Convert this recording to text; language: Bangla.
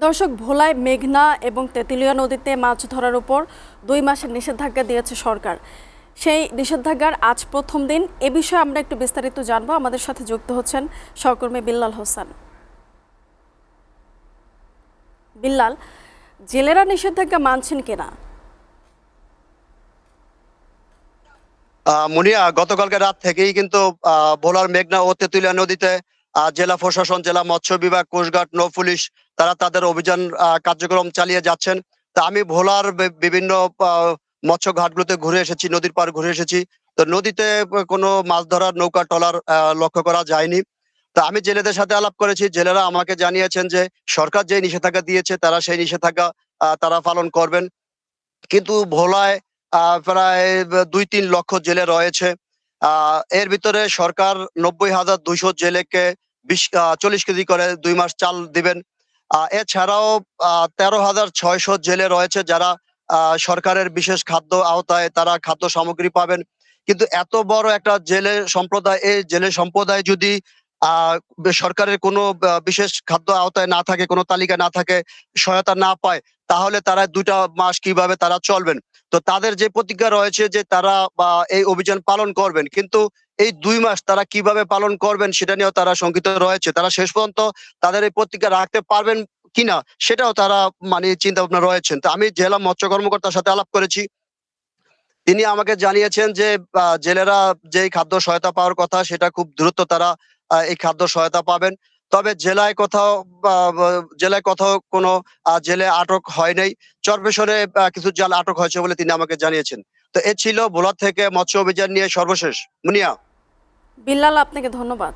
দর্শক, ভোলায় মেঘনা এবং তেঁতুলিয়া নদীতে মাছ ধরার উপর 2 মাসের নিষেধাজ্ঞা দিয়েছে সরকার। সেই নিষেধাজ্ঞার আজ প্রথম দিন। এ বিষয়ে আমরা একটু বিস্তারিত জানবো। আমাদের সাথে যুক্ত হচ্ছেন সহকর্মী বিল্লাল হোসেন। বিল্লাল, জেলেরা নিষেধাজ্ঞা মানছেন কিনা? মুনিয়া, গতকালকে রাত থেকেই কিন্তু ভোলার মেঘনা ও তেঁতুলিয়া নদীতে জেলা প্রশাসন, জেলা মৎস্য বিভাগ, কোস্টগার্ড, নৌ পুলিশ তারা তাদের অভিযান কার্যক্রম চালিয়ে যাচ্ছেন। তা আমি ভোলার বিভিন্ন মৎস্য ঘাটগুলোতে ঘুরে এসেছি, নদীর পার ঘুরে এসেছি। তো নদীতে কোনো মাছ ধরার নৌকা ট্রলার লক্ষ্য করা যায়নি। তা আমি জেলেদের সাথে আলাপ করেছি, জেলেরা আমাকে জানিয়েছেন যে সরকার যে নিষেধাজ্ঞা দিয়েছে তারা সেই নিষেধাজ্ঞা তারা পালন করবেন। কিন্তু ভোলায় প্রায় 2-3 লক্ষ জেলে রয়েছে। এর ভিতরে সরকার 90,200 জেলেকে 40 কেজি করে 2 মাস চাল দিবেন। এছাড়াও 13,600 জেলে রয়েছে যারা সরকারের বিশেষ খাদ্য আওতায় তারা খাদ্য সামগ্রী পাবেন। কিন্তু এত বড় একটা জেলে সম্প্রদায়, এই জেলে সম্প্রদায় যদি সরকারের কোনো বিশেষ খাদ্য আওতায় না থাকে, কোনো তালিকা না থাকে, সহায়তা না পায়, তাহলে তারা 2টা মাস কিভাবে তারা চলবেন? তো তাদের যে প্রতিজ্ঞা রয়েছে যে তারা এই অভিযান পালন করবেন, কিন্তু এই 2 মাস তারা কিভাবে পালন করবেন সেটা নিয়েও তারা শঙ্কিত রয়েছে। তারা শেষ পর্যন্ত তাদের এই প্রতিজ্ঞা রাখতে পারবেন কিনা সেটাও তারা মানে চিন্তা ভাবনা রয়েছেন। তো আমি জেলা মৎস্য কর্মকর্তার সাথে আলাপ করেছি। তিনি আমাকে জানিয়েছেন যে জেলেরা যেই খাদ্য সহায়তা পাওয়ার কথা সেটা খুব দ্রুত তারা এই খাদ্য সহায়তা পাবেন। তবে জেলায় কোথাও কোনো জেলে আটক হয় নাই। চরবেশরে কিছু জাল আটক হয়েছে বলে তিনি আমাকে জানিয়েছেন। তো এ ছিল ভোলা থেকে মৎস্য অভিযান নিয়ে সর্বশেষ। মুনিয়া। বিল্লাল, আপনাকে ধন্যবাদ।